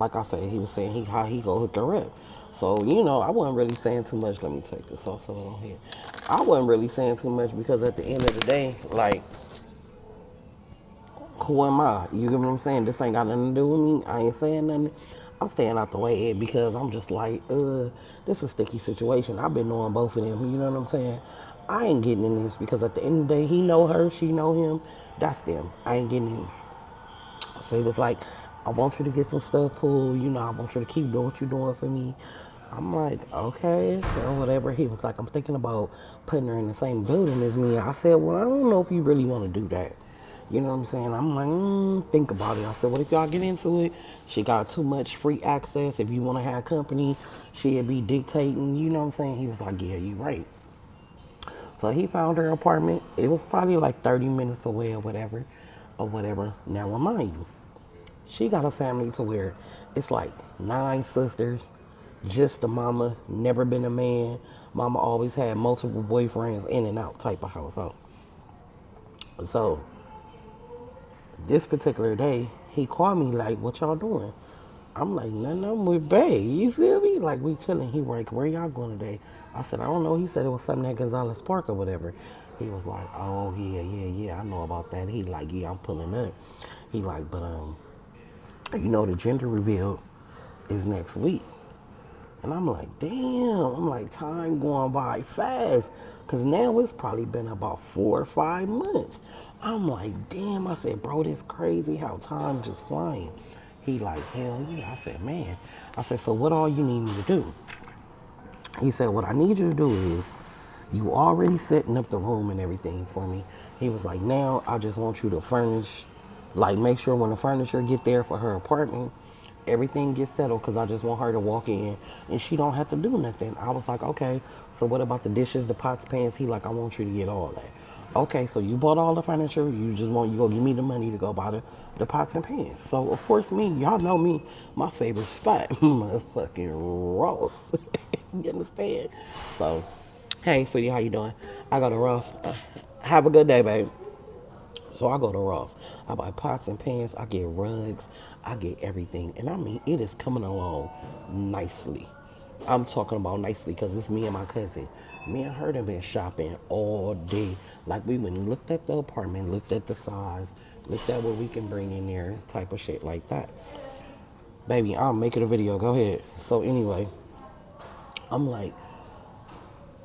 like I said, he was saying how he go hook her up. So, I wasn't really saying too much. Let me take this off so I don't hear. I wasn't really saying too much because at the end of the day, like, who am I? You get what I'm saying? This ain't got nothing to do with me. I ain't saying nothing. I'm staying out the way because I'm just like, this is a sticky situation. I've been knowing both of them. You know what I'm saying? I ain't getting in this because at the end of the day, he know her, she know him. That's them. I ain't getting in. So he was like, I want you to get some stuff pulled. I want you to keep doing what you're doing for me. I'm like, okay, so whatever. He was like, I'm thinking about putting her in the same building as me. I said, well, I don't know if you really want to do that. You know what I'm saying? I'm like, think about it. I said, what if y'all get into it? She got too much free access. If you want to have company, she'd be dictating. You know what I'm saying? He was like, yeah, you right. So he found her apartment. It was probably like 30 minutes away or whatever, or whatever. Now, remind you, she got a family to where it's like 9 sisters, just the mama, never been a man. Mama always had multiple boyfriends in and out type of household. So this particular day, he called me like, what y'all doing? I'm like, nothing, I'm with Bay. You feel me? Like, we chilling. He like, where y'all going today? I said, I don't know. He said it was something at Gonzalez Park or whatever. He was like, oh, yeah, I know about that. He like, yeah, I'm pulling up. He like, but, the gender reveal is next week. And I'm like, damn. I'm like, time going by fast. Because now it's probably been about 4 or 5 months. I'm like, damn. I said, bro, this crazy how time just flying. He like, hell yeah. I said, man. I said, so what all you need me to do? He said, what I need you to do is you already setting up the room and everything for me. He was like, now I just want you to furnish, like make sure when the furniture get there for her apartment, everything gets settled because I just want her to walk in and she don't have to do nothing. I was like, okay, so what about the dishes, the pots, pans? He like, I want you to get all that. Okay, so you bought all the furniture. You go give me the money to go buy the pots and pans. So of course y'all know me, my favorite spot, motherfucking Ross. You understand? So, hey, sweetie, how you doing? I go to Ross. Have a good day, babe. So I go to Ross. I buy pots and pans. I get rugs. I get everything. And I mean, it is coming along nicely. I'm talking about nicely because it's me and my cousin. Me and her have been shopping all day. Like we went and looked at the apartment, looked at the size, looked at what we can bring in there, type of shit like that. Baby, I'm making a video. Go ahead. So anyway, I'm like,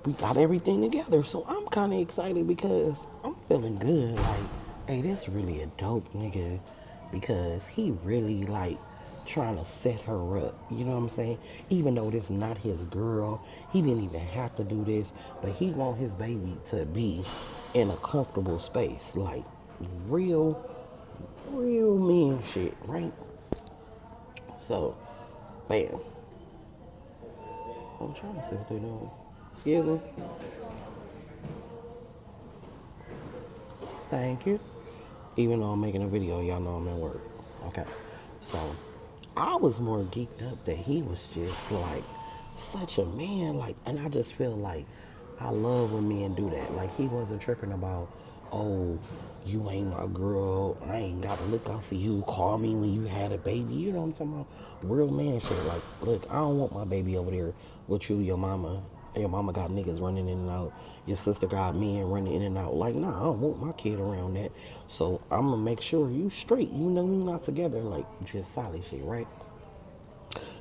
we got everything together. So I'm kind of excited because I'm feeling good. Like, hey, this really a dope nigga because he really like trying to set her up. You know what I'm saying? Even though this not his girl, he didn't even have to do this, but he want his baby to be in a comfortable space, like real, real man shit, right? So, bam. I'm trying to see what they're doing. Excuse me. Thank you. Even though I'm making a video, y'all know I'm at work. Okay. So I was more geeked up that he was just like such a man. Like, and I just feel like I love when men do that. Like, he wasn't tripping about, oh, you ain't my girl. I ain't got to look out for you. Call me when you had a baby. You know what I'm talking about? Real man shit. Like, look, I don't want my baby over there with you, your mama. Your mama got niggas running in and out. Your sister got men running in and out. Like, nah, I don't want my kid around that. So I'm gonna make sure you straight. You know we not together. Like, just solid shit, right?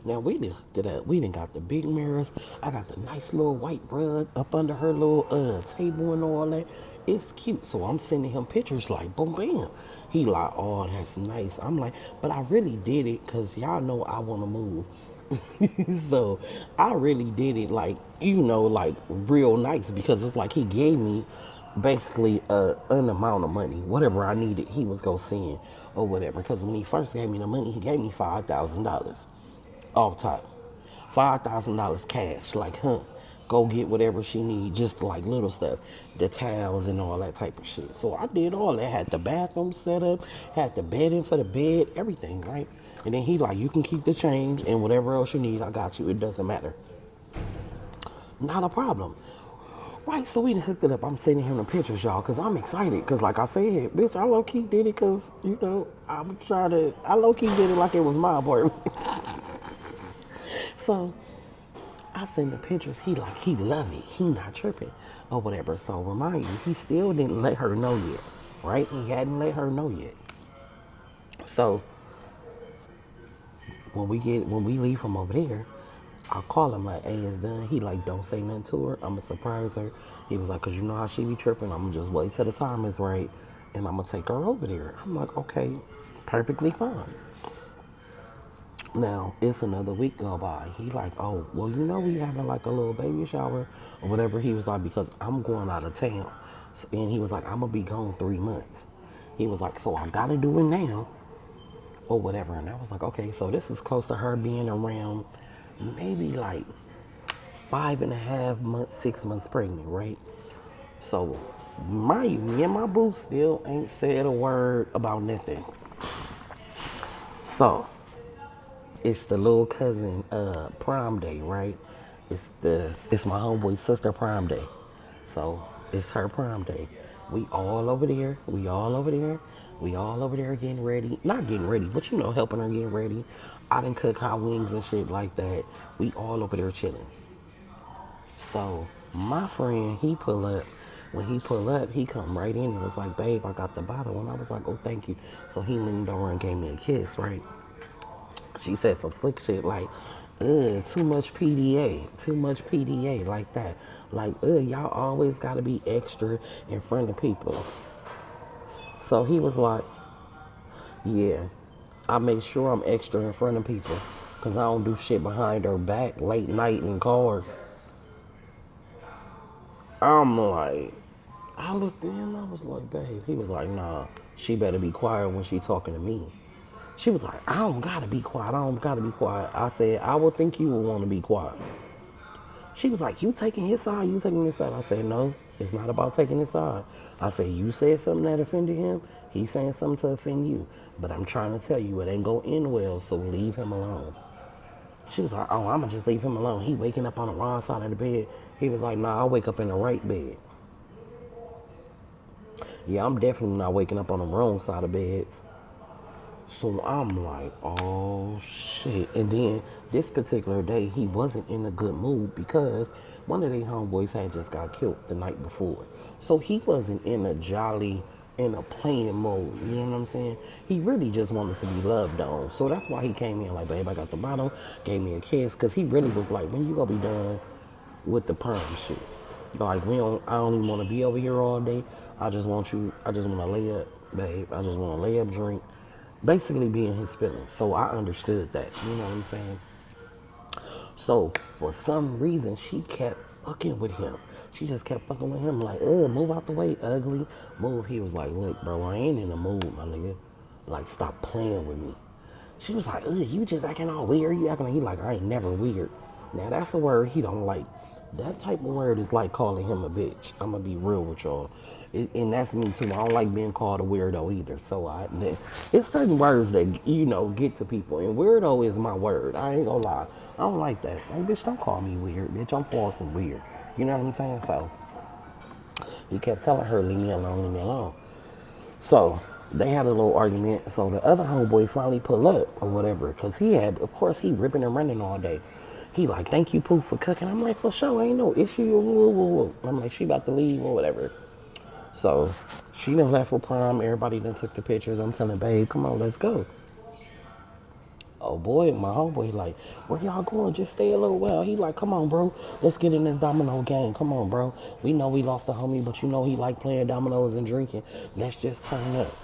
Now we done hooked it up. We done got the big mirrors. I got the nice little white rug up under her little table and all that. It's cute. So I'm sending him pictures like boom bam. He like, oh, that's nice. I'm like, but I really did it because y'all know I wanna move. So I really did it like, like real nice because it's like he gave me basically an amount of money, whatever I needed, he was gonna send or whatever. Because when he first gave me the money, he gave me $5,000 off top, $5,000 cash. Like, go get whatever she need, just like little stuff, the towels and all that type of shit. So I did all that. Had the bathroom set up, had the bed in for the bed, everything, right? And then he like, you can keep the change and whatever else you need, I got you. It doesn't matter. Not a problem. Right, so we done hooked it up. I'm sending him the pictures, y'all, because I'm excited. Because, like I said, bitch, I low key did it because, I'm trying to, I low key did it like it was my apartment. So I send the pictures. He like, he love it. He not tripping or whatever. So remind you, he still didn't let her know yet, right? He hadn't let her know yet. So when we leave from over there, I call him like, hey, it's done. He like, don't say nothing to her. I'ma surprise her. He was like, cause you know how she be tripping. I'ma just wait till the time is right, and I'ma take her over there. I'm like, okay, perfectly fine. Now it's another week go by. He like, oh, well, we having like a little baby shower or whatever. He was like, because I'm going out of town, and he was like, I'm gonna be gone 3 months. He was like, so I gotta do it now or whatever. And I was like, okay, so this is close to her being around maybe like 5.5 months, 6 months pregnant, right? So, mind you, me and my boo still ain't said a word about nothing. So, it's the little cousin prom day, right? It's my homeboy's sister prom day. So it's her prom day. We all over there. We all over there. We all over there getting ready. Not getting ready, but helping her get ready. I done cook hot wings and shit like that. We all over there chilling. So my friend, he pull up. When he pull up, he come right in and was like, babe, I got the bottle. And I was like, oh, thank you. So he leaned over and gave me a kiss, right? She said some slick shit like, too much PDA, too much PDA, like that. Like, y'all always gotta be extra in front of people. So he was like, yeah, I make sure I'm extra in front of people. Cause I don't do shit behind her back late night in cars. I'm like, I looked at him, I was like, babe. He was like, nah, she better be quiet when she talking to me. She was like, I don't gotta be quiet. I don't gotta be quiet. I said, I would think you would want to be quiet. She was like, you taking his side, you taking his side. I said, no, it's not about taking his side. I said, you said something that offended him. He's saying something to offend you. But I'm trying to tell you, it ain't gonna end well, so leave him alone. She was like, oh, I'm gonna just leave him alone. He waking up on the wrong side of the bed. He was like, nah, I wake up in the right bed. Yeah, I'm definitely not waking up on the wrong side of beds. So I'm like, oh shit. And then this particular day, he wasn't in a good mood because one of their homeboys had just got killed the night before. So he wasn't in a jolly, in a playing mode. You know what I'm saying? He really just wanted to be loved on. So that's why he came in like, babe, I got the bottle, gave me a kiss. Because he really was like, when you gonna be done with the perm shit? Like, I don't even want to be over here all day. I just want to lay up, babe. I just want to lay up, drink, basically being his feelings. So I understood that. You know what I'm saying? So for some reason, she kept fucking with him. She just kept fucking with him like, move out the way, ugly. Move. He was like, look, bro, I ain't in the mood, my nigga. Like, stop playing with me. She was like, you just acting all weird. You acting like, he like, I ain't never weird. Now, that's a word he don't like. That type of word is like calling him a bitch. I'm going to be real with y'all. And that's me too. I don't like being called a weirdo either. So it's certain words that, get to people. And weirdo is my word. I ain't going to lie. I don't like that. Like, bitch, don't call me weird. Bitch, I'm far from weird. You know what I'm saying? So he kept telling her, leave me alone, leave me alone. So they had a little argument. So the other homeboy finally pull up or whatever. Because of course, he ripping and running all day. He like, thank you, Pooh, for cooking. I'm like, for sure, ain't no issue. I'm like, she about to leave or whatever. So she done left for prom. Everybody done took the pictures. I'm telling babe, come on, let's go. Oh boy, my homeboy like, where y'all going? Just stay a little while. He like, come on, bro. Let's get in this domino game. Come on, bro. We know we lost a homie, but he like playing dominoes and drinking. Let's just turn up.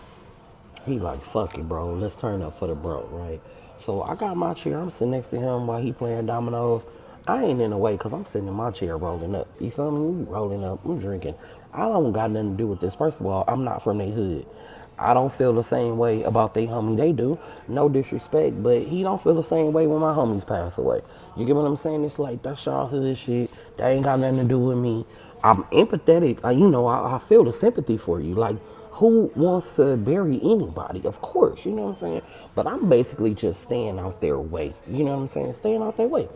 He like, fuck it, bro. Let's turn up for the bro, right? So I got my chair. I'm sitting next to him while he playing dominoes. I ain't in the way because I'm sitting in my chair rolling up. You feel me? We rolling up. I'm drinking. I don't got nothing to do with this. First of all, I'm not from their hood. I don't feel the same way about they homie they do. No disrespect, but he don't feel the same way when my homies pass away. You get what I'm saying? It's like, that's y'all hood shit. That ain't got nothing to do with me. I'm empathetic. I feel the sympathy for you. Like, who wants to bury anybody? Of course, you know what I'm saying? But I'm basically just staying out their way. You know what I'm saying? Staying out their way.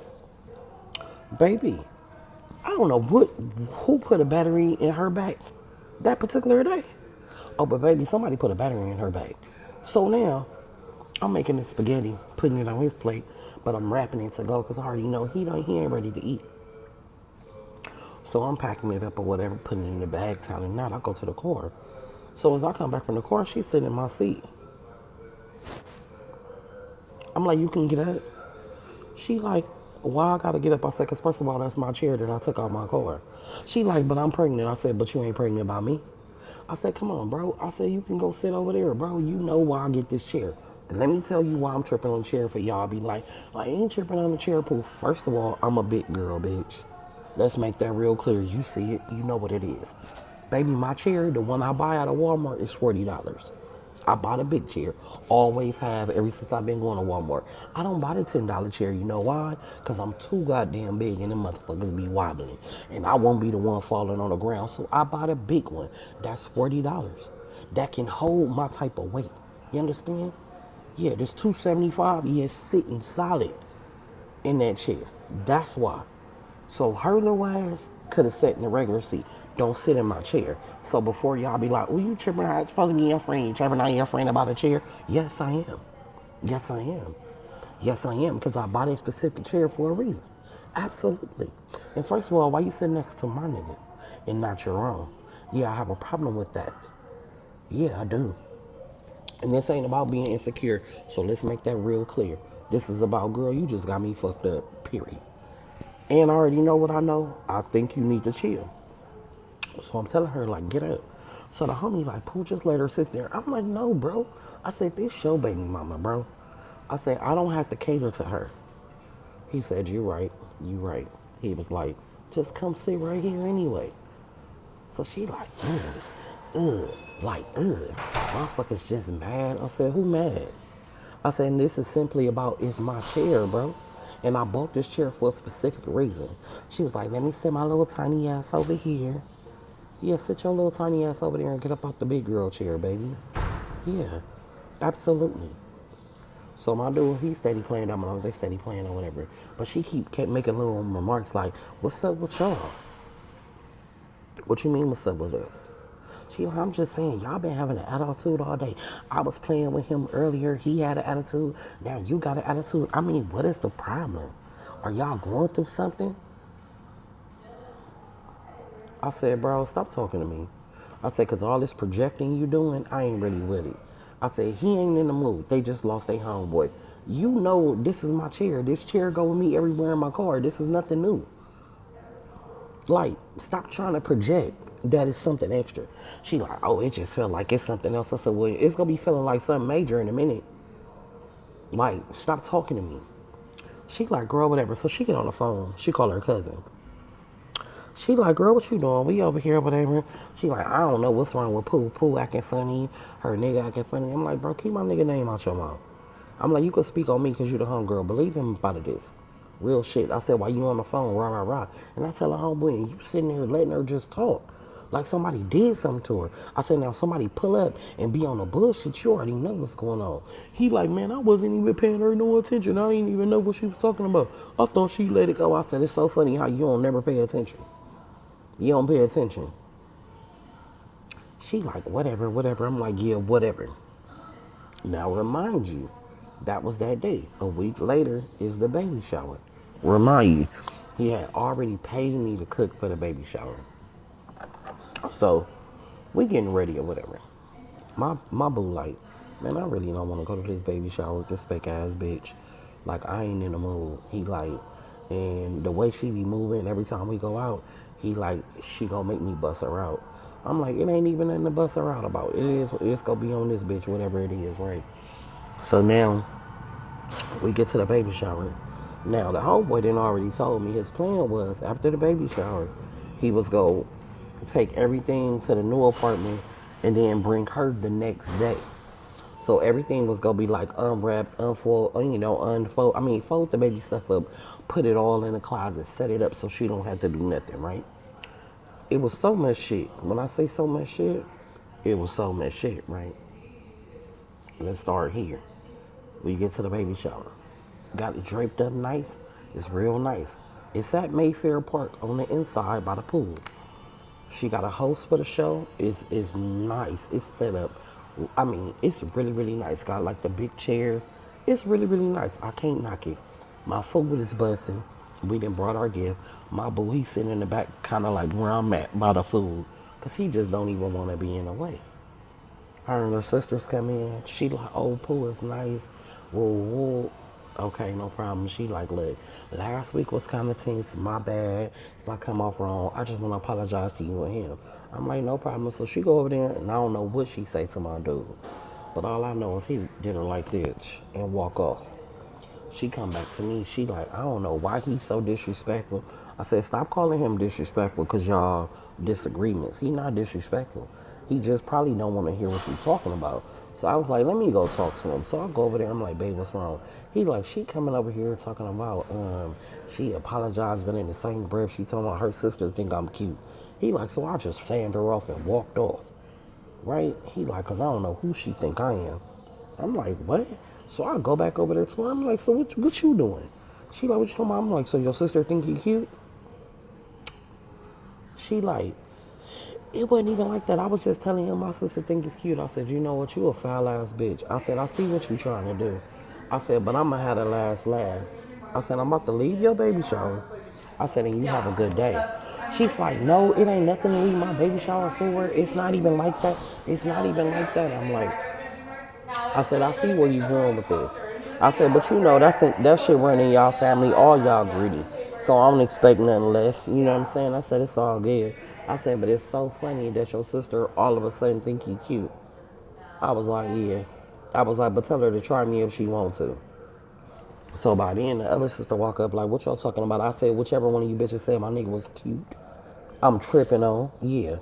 Baby, I don't know who put a battery in her back that particular day. Oh, but baby, somebody put a battery in her back. So now I'm making the spaghetti, putting it on his plate, but I'm wrapping it to go because I already know he ain't ready to eat. So I'm packing it up or whatever, putting it in the bag, telling him now I go to the car. So as I come back from the car, she's sitting in my seat. I'm like, you can get up. She like, why I gotta get up? I said, cause first of all, that's my chair that I took out my car. She like, but I'm pregnant. I said, but you ain't pregnant by me. I said, come on, bro. I said, you can go sit over there, bro. You know why I get this chair. Let me tell you why I'm tripping on the chair for y'all. Be like, I ain't tripping on the chair, poof. First of all, I'm a big girl, bitch. Let's make that real clear. You see it, you know what it is. Baby, my chair, the one I buy out of Walmart, is $40. I bought a big chair. Always have ever since I've been going to Walmart. I don't buy the $10 chair. You know why? Because I'm too goddamn big and the motherfuckers be wobbling. And I won't be the one falling on the ground. So I bought a big one. That's $40. That can hold my type of weight. You understand? Yeah, this 275 is sitting solid in that chair. That's why. So her little ass could have sat in the regular seat. Don't sit in my chair. So before y'all be like, well, you tripping out, it's supposed to be your friend. You tripping out your friend about a chair? Yes, I am. Yes, I am. Yes, I am. Because I bought a specific chair for a reason. Absolutely. And first of all, why you sitting next to my nigga and not your own? Yeah, I have a problem with that. Yeah, I do. And this ain't about being insecure. So let's make that real clear. This is about, girl, you just got me fucked up, period. And I already know what I know. I think you need to chill. So I'm telling her, like, get up. So the homie, like, Pooh, just let her sit there. I'm like, no, bro. I said, this your baby mama, bro. I said, I don't have to cater to her. He said, you right. You right. He was like, just come sit right here anyway. So she like, like, motherfuckers just mad. I said, who mad? I said, and this is simply about, it's my chair, bro. And I bought this chair for a specific reason. She was like, let me sit my little tiny ass over here. Yeah, sit your little tiny ass over there and get up off the big girl chair, baby. Yeah, absolutely. So my dude, he steady playing dominoes. They steady playing or whatever. But she kept making little remarks like, what's up with y'all? What you mean, what's up with us? She like, I'm just saying, y'all been having an attitude all day. I was playing with him earlier. He had an attitude. Now you got an attitude. I mean, what is the problem? Are y'all going through something? I said, bro, stop talking to me. I said, because all this projecting you doing, I ain't really with it. I said, he ain't in the mood. They just lost their homeboy. You know this is my chair. This chair go with me everywhere in my car. This is nothing new. Like, stop trying to project that is something extra. She like, oh, it just felt like it's something else. I said, well, it's going to be feeling like something major in a minute. Like, stop talking to me. She like, girl, whatever. So she get on the phone. She call her cousin. She like, girl, what you doing? We over here, whatever. She like, I don't know what's wrong with Pooh. Pooh acting funny. Her nigga acting funny. I'm like, bro, keep my nigga name out your mouth. I'm like, you can speak on me because you the homegirl. Believe him about this. Real shit. I said, why you on the phone? Rah, rah, rah. And I tell her homeboy, and you sitting there letting her just talk. Like somebody did something to her. I said, now somebody pull up and be on the bullshit. You already know what's going on. He like, man, I wasn't even paying her no attention. I didn't even know what she was talking about. I thought she let it go. I said, it's so funny how you don't never pay attention. You don't pay attention. She like, whatever, whatever. I'm like, yeah, whatever. Now remind you, that was that day. A week later is the baby shower. Remind you, he had already paid me to cook for the baby shower. So we getting ready or whatever. My boo like, man, I really don't want to go to this baby shower with this fake ass bitch. Like, I ain't in the mood. He like, and the way she be moving every time we go out, he like, she gonna make me bust her out. I'm like, it ain't even nothing to bust her out about. It's gonna be on this bitch, whatever it is, right? So now we get to the baby shower. Now the homeboy then already told me his plan was after the baby shower, he was go take everything to the new apartment and then bring her the next day. So everything was gonna be like unwrapped, unfold, unfold. I mean, fold the baby stuff up, put it all in the closet, set it up so she don't have to do nothing, right? It was so much shit. When I say so much shit, it was so much shit, right? Let's start here. We get to the baby shower. Got it draped up nice. It's real nice. It's at Mayfair Park on the inside by the pool. She got a host for the show. It's nice. It's set up. I mean, it's really really nice. Got like the big chairs. It's really really nice. I can't knock it. My food is busting. We done brought our gift. My boo, he sitting in the back, kind of like where I'm at by the food, cause he just don't even want to be in the way. Her and her sisters come in. She like, oh, pool is nice. Whoa, whoa. Okay, no problem. She like, look, last week was kind of tense. My bad. If I come off wrong, I just want to apologize to you and him. I'm like, no problem. So she go over there, and I don't know what she say to my dude. But all I know is he did her like this and walk off. She come back to me. She like, I don't know why he's so disrespectful. I said, stop calling him disrespectful because y'all disagreements. He not disrespectful. He just probably don't want to hear what you're talking about. So I was like, let me go talk to him. So I go over there. I'm like, babe, what's wrong? He like, she coming over here talking about, she apologized, but in the same breath, she talking about her sister think I'm cute. He like, so I just fanned her off and walked off. Right? He like, cause I don't know who she think I am. I'm like, what? So I go back over there to her. I'm like, so what you doing? She like, what you talking about? I'm like, so your sister think you cute? She like, it wasn't even like that. I was just telling him my sister think he's cute. I said, you know what? You a foul ass bitch. I said, I see what you trying to do. I said, but I'm gonna have the last laugh. I said, I'm about to leave your baby shower. I said, and you have a good day. She's like, no, it ain't nothing to leave my baby shower for. It's not even like that. It's not even like that. I'm like, I said, I see where you going with this. I said, but you know, that shit running y'all family, all y'all greedy. So I don't expect nothing less. You know what I'm saying? I said, it's all good. I said, but it's so funny that your sister all of a sudden think you cute. I was like, yeah. I was like, but tell her to try me if she wants to. So by then, the other sister walk up like, what y'all talking about? I said, whichever one of you bitches said my nigga was cute. I'm tripping on. Yeah.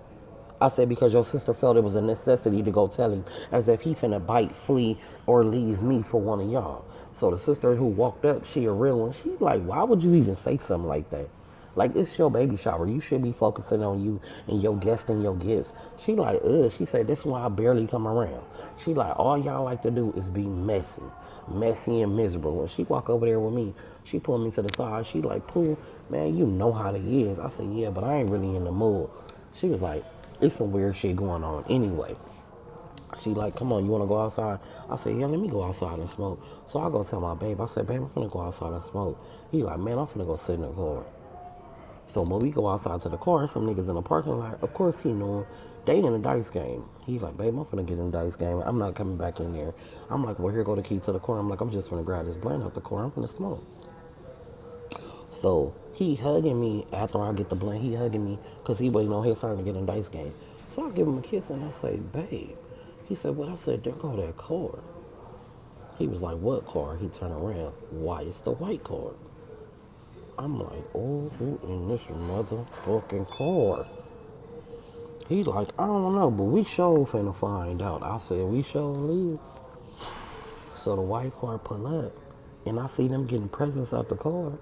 I said, because your sister felt it was a necessity to go tell him, as if he finna bite, flee, or leave me for one of y'all. So the sister who walked up, she a real one. She's like, why would you even say something like that? Like, it's your baby shower. You should be focusing on you and your guests and your gifts. She like, ugh. She said, this is why I barely come around. She like, all y'all like to do is be messy. Messy and miserable. When she walk over there with me, she pulled me to the side. She like, Pooh, man, you know how it is. I said, yeah, but I ain't really in the mood. She was like, it's some weird shit going on anyway. She like, come on, you wanna go outside? I said, yeah, let me go outside and smoke. So I go tell my babe, I said, babe, I'm finna go outside and smoke. He like, man, I'm finna go sit in the car. So when we go outside to the car, some niggas in the parking lot, of course he knew him. They in a dice game. He like, babe, I'm finna get in the dice game. I'm not coming back in there. I'm like, well, here go the key to the car. I'm like, I'm just gonna grab this blunt out the car. I'm finna smoke. So he hugging me after I get the blunt. He hugging me because he waiting on his turn to get in the dice game. So I give him a kiss and I say, babe. He said, what? I said, there go that car. He was like, what car? He turned around. Why? It's the white car. I'm like, oh, who in this motherfucking car? He like, I don't know, but we sure finna find out. I said, we sure leave. So the white car pull up, and I see them getting presents out the car.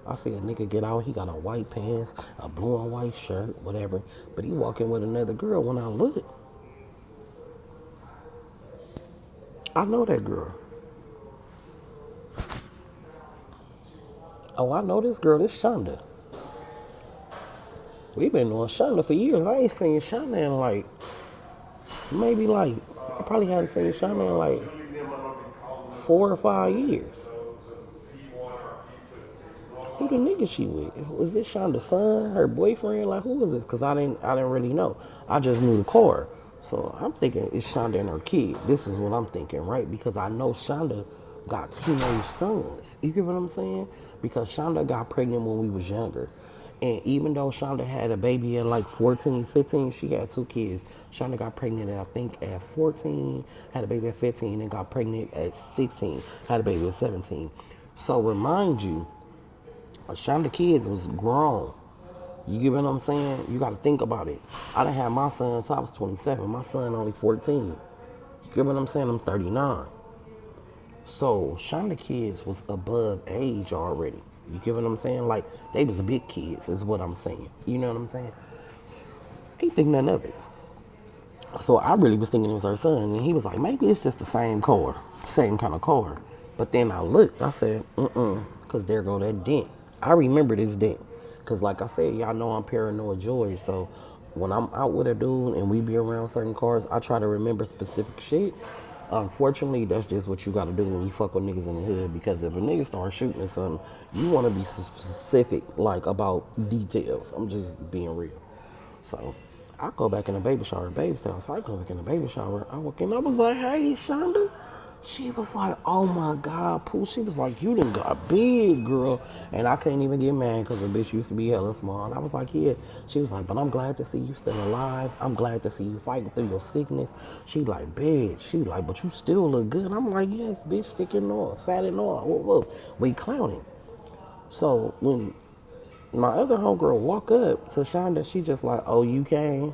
I see a nigga get out, he got a white pants, a blue and white shirt, whatever. But he walking with another girl. When I look, I know that girl. Oh, I know this girl, this Shonda. We been knowing Shonda for years. I ain't seen Shonda in like, maybe like, I probably hadn't seen Shonda in like 4 or 5 years. Who the nigga she with? Was this Shonda's son, her boyfriend? Like, who was this? Cause I didn't really know. I just knew the car. So I'm thinking it's Shonda and her kid. This is what I'm thinking, right? Because I know Shonda got teenage sons. You get what I'm saying? Because Shonda got pregnant when we was younger. And even though Shonda had a baby at like 14, 15, she had two kids. Shonda got pregnant at, I think, at 14, had a baby at 15, and got pregnant at 16, had a baby at 17. So remind you, Shonda kids was grown. You get what I'm saying? You got to think about it. I done had my son since I was 27. My son only 14. You get what I'm saying? I'm 39. So Shonda kids was above age already. You get what I'm saying? Like, they was big kids is what I'm saying. You know what I'm saying? Ain't think nothing of it. So I really was thinking it was her son. And he was like, maybe it's just the same car. Same kind of car. But then I looked. I said, because there go that dent. I remember this day. Cause like I said, y'all know I'm paranoid George. So when I'm out with a dude and we be around certain cars, I try to remember specific shit. Unfortunately, that's just what you gotta do when you fuck with niggas in the hood. Because if a nigga start shooting at something, you wanna be specific, like about details. I'm just being real. So I go back in the baby shower, baby's house. I go back in the baby shower. I walk in, I was like, hey, Shonda. She was like, oh my God, Pooh. She was like, you done got big, girl. And I couldn't even get mad because the bitch used to be hella small. And I was like, yeah. She was like, but I'm glad to see you still alive. I'm glad to see you fighting through your sickness. She like, bitch. She like, but you still look good. I'm like, yes, bitch, thick and all, fat and all. Whoa, whoa. We clowning. So when my other homegirl walk up to Shonda, she just like, oh, you came?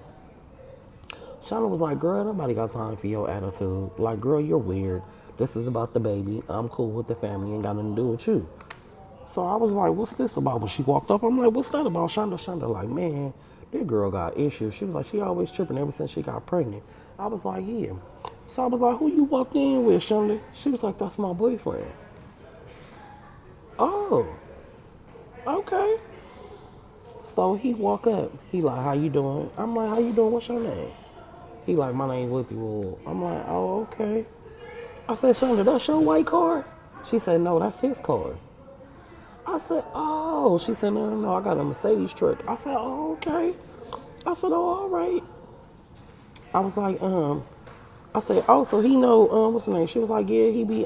Shonda was like, girl, nobody got time for your attitude. Like, girl, you're weird. This is about the baby. I'm cool with the family. Ain't got nothing to do with you. So I was like, what's this about? When she walked up, I'm like, what's that about? Shonda like, man, this girl got issues. She was like, she always tripping ever since she got pregnant. I was like, yeah. So I was like, who you walked in with, Shonda? She was like, that's my boyfriend. Oh, okay. So he walk up. He like, how you doing? I'm like, how you doing? What's your name? He like, my name Willie Wool. I'm like, oh, okay. I said, Shonda, that's your white card? She said, no, that's his card. I said, oh. She said, no, no, no, I got a Mercedes truck. I said, oh, okay. I said, oh, all right. I was like, I said, oh, so he know, what's his name? She was like, yeah, he be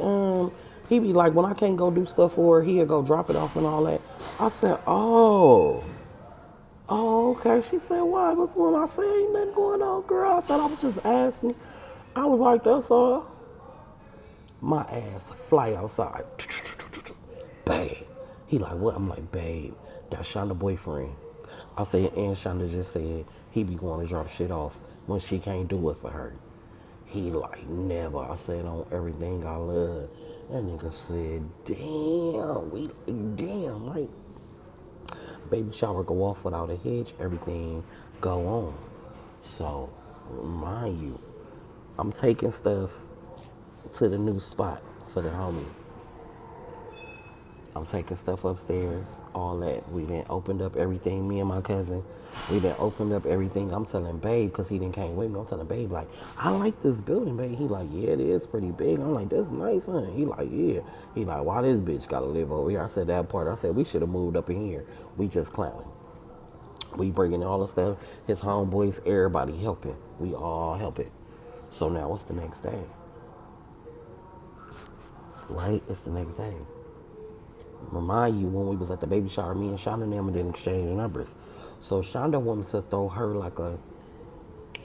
like, when I can't go do stuff for her, he'll go drop it off and all that. I said, oh. Oh, okay. She said, why? What's going on? I said, ain't nothing going on, girl. I said, I was just asking. I was like, that's all. My ass fly outside. Babe. He like, what? I'm like, babe, that's Shonda boyfriend. I said, and Shonda just said he be going to drop shit off when she can't do it for her. He like, never. I said, on everything I love. That nigga said, damn, like, baby shower go off without a hitch, everything go on. So, mind you, I'm taking stuff to the new spot for the homie. I'm taking stuff upstairs, all that. We done opened up everything, me and my cousin. We done opened up everything. I'm telling Babe, because he didn't came with me. I'm telling Babe, like, I like this building, Babe. He like, yeah, it is pretty big. I'm like, that's nice, huh? He like, yeah. He like, why this bitch gotta live over here? I said that part. I said, we should have moved up in here. We just clowning. We bringing all the stuff. His homeboys, everybody helping. We all helping. So now what's the next day? Right? It's the next day. Remind you when we was at the baby shower, me and Shonda and them didn't exchange numbers. So Shonda wanted to throw her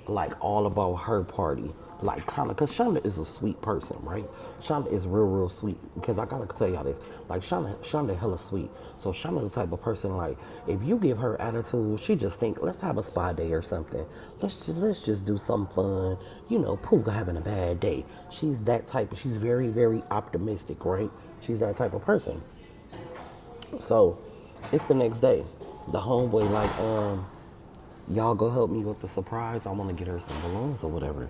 like all about her party. Like kind of, cause Shonda is a sweet person, right? Shonda is real, real sweet. Because I gotta tell y'all this, like Shonda hella sweet. So Shonda the type of person like, if you give her attitude, she just think, let's have a spa day or something. Let's just do something fun. You know, Pooh having a bad day. She's that type. She's very, very optimistic, right? She's that type of person. So it's the next day. The homeboy like, y'all go help me with the surprise. I want to get her some balloons or whatever.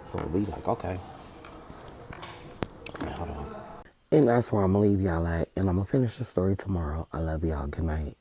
So we like, okay. Hold on. And that's where I'm gonna leave y'all at. And I'm gonna finish the story tomorrow. I love y'all. Good night.